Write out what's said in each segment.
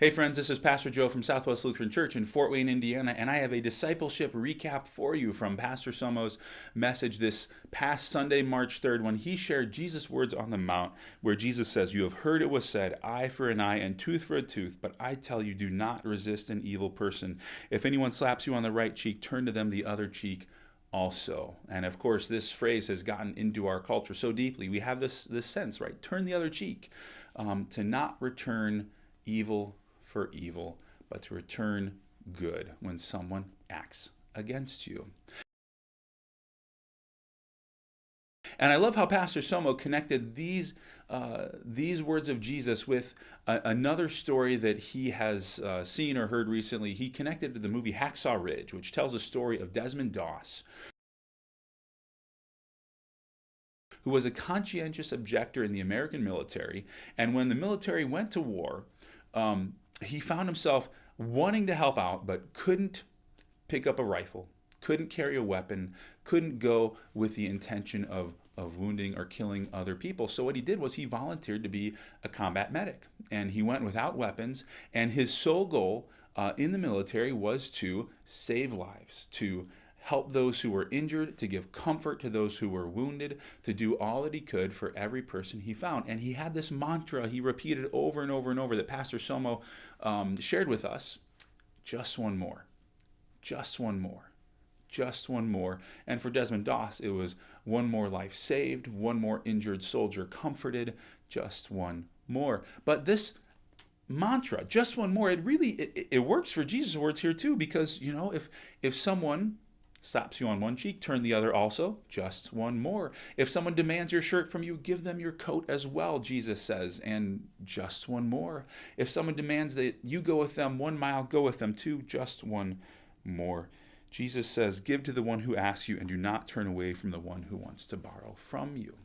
Hey friends, this is Pastor Joe from Southwest Lutheran Church in Fort Wayne, Indiana, and I have a discipleship recap for you from Pastor Somo's message this past Sunday, March 3rd, when he shared Jesus' words on the Mount, where Jesus says, "You have heard it was said, eye for an eye and tooth for a tooth, but I tell you, do not resist an evil person. If anyone slaps you on the right cheek, turn to them the other cheek also." And of course, this phrase has gotten into our culture so deeply. We have this sense, right? Turn the other cheek, to not return evil for evil, but to return good when someone acts against you. And I love how Pastor Somo connected these words of Jesus with another story that he has seen or heard recently. He connected to the movie Hacksaw Ridge, which tells a story of Desmond Doss, who was a conscientious objector in the American military. And when the military went to war, he found himself wanting to help out, but couldn't pick up a rifle, couldn't carry a weapon, couldn't go with the intention of wounding or killing other people. So what he did was he volunteered to be a combat medic. And he went without weapons, and his sole goal in the military was to save lives, to help those who were injured, to give comfort to those who were wounded, to do all that he could for every person he found. And he had this mantra he repeated over and over and over that Pastor Somo shared with us: just one more, just one more, just one more. And for Desmond Doss, it was one more life saved, one more injured soldier comforted, just one more. But this mantra, just one more, it works for Jesus' words here too, because if someone slaps you on one cheek, turn the other also, just one more. If someone demands your shirt from you, give them your coat as well, Jesus says, and just one more. If someone demands that you go with them 1 mile, go with them too, just one more. Jesus says, give to the one who asks you, and do not turn away from the one who wants to borrow from you.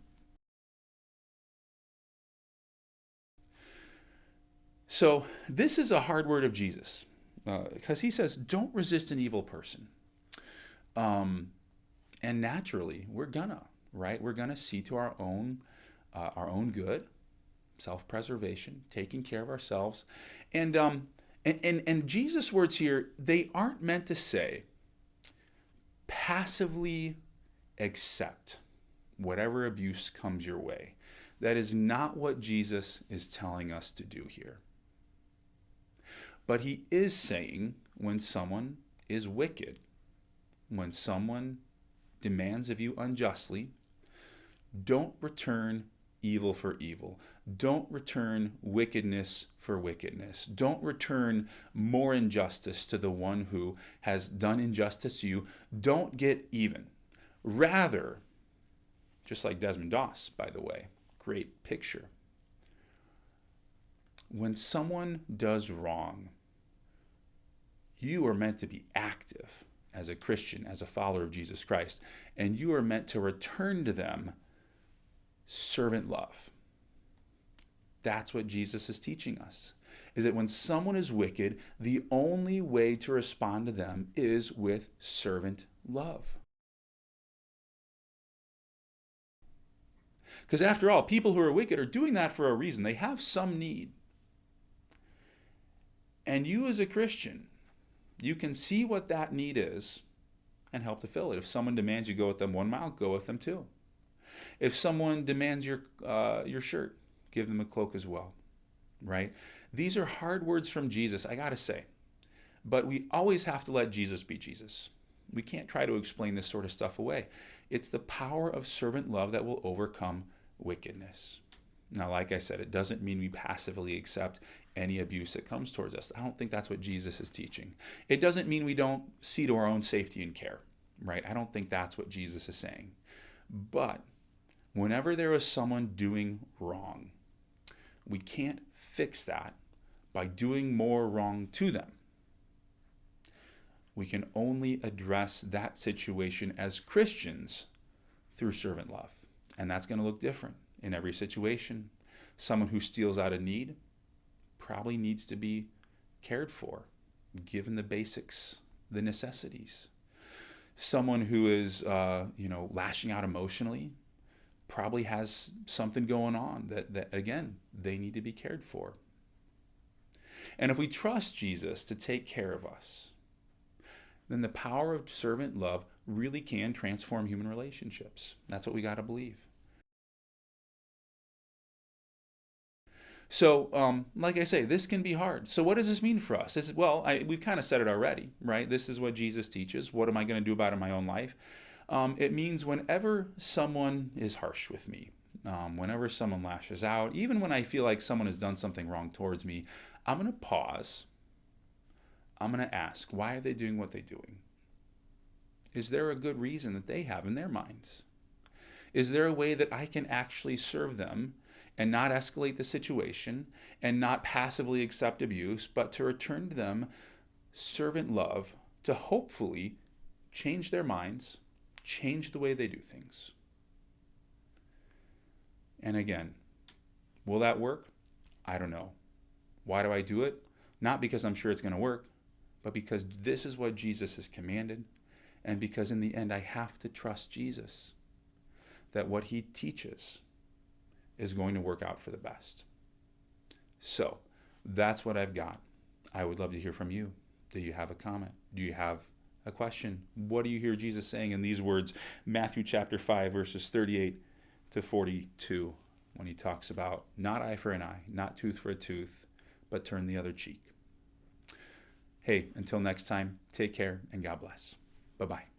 So this is a hard word of Jesus, because he says, don't resist an evil person. And naturally, we're gonna see to our own good, self-preservation, taking care of ourselves, and Jesus' words here, they aren't meant to say passively accept whatever abuse comes your way. That is not what Jesus is telling us to do here. But he is saying when someone is wicked, when someone demands of you unjustly, don't return evil for evil. Don't return wickedness for wickedness. Don't return more injustice to the one who has done injustice to you. Don't get even. Rather, just like Desmond Doss, by the way, great picture. When someone does wrong, you are meant to be active as a Christian, as a follower of Jesus Christ, and you are meant to return to them servant love. That's what Jesus is teaching us, is that when someone is wicked, the only way to respond to them is with servant love. Because after all, people who are wicked are doing that for a reason. They have some need. And you as a Christian, you can see what that need is and help to fill it. If someone demands you go with them 1 mile, go with them too. If someone demands your shirt, give them a cloak as well, right? These are hard words from Jesus, I gotta say. But we always have to let Jesus be Jesus. We can't try to explain this sort of stuff away. It's the power of servant love that will overcome wickedness. Now, like I said, it doesn't mean we passively accept any abuse that comes towards us. I don't think that's what Jesus is teaching. It doesn't mean we don't see to our own safety and care, right? I don't think that's what Jesus is saying. But whenever there is someone doing wrong, we can't fix that by doing more wrong to them. We can only address that situation as Christians through servant love. And that's going to look different in every situation. Someone who steals out of need probably needs to be cared for, given the basics, the necessities. Someone who is, lashing out emotionally probably has something going on that again, they need to be cared for. And if we trust Jesus to take care of us, then the power of servant love really can transform human relationships. That's what we got to believe. So, like I say, this can be hard. So, what does this mean for us? We've kind of said it already, right? This is what Jesus teaches. What am I going to do about it in my own life? It means whenever someone is harsh with me, whenever someone lashes out, even when I feel like someone has done something wrong towards me, I'm going to pause. I'm going to ask, why are they doing what they're doing? Is there a good reason that they have in their minds? Is there a way that I can actually serve them and not escalate the situation and not passively accept abuse, but to return to them servant love to hopefully change their minds, change the way they do things? And again, will that work? I don't know. Why do I do it? Not because I'm sure it's going to work, but because this is what Jesus has commanded, and because in the end I have to trust Jesus that what he teaches is going to work out for the best. So that's what I've got. I would love to hear from you. Do you have a comment? Do you have a question? What do you hear Jesus saying in these words, Matthew chapter 5, verses 38 to 42, when he talks about not eye for an eye, not tooth for a tooth, but turn the other cheek? Hey, until next time, take care and God bless. Bye-bye.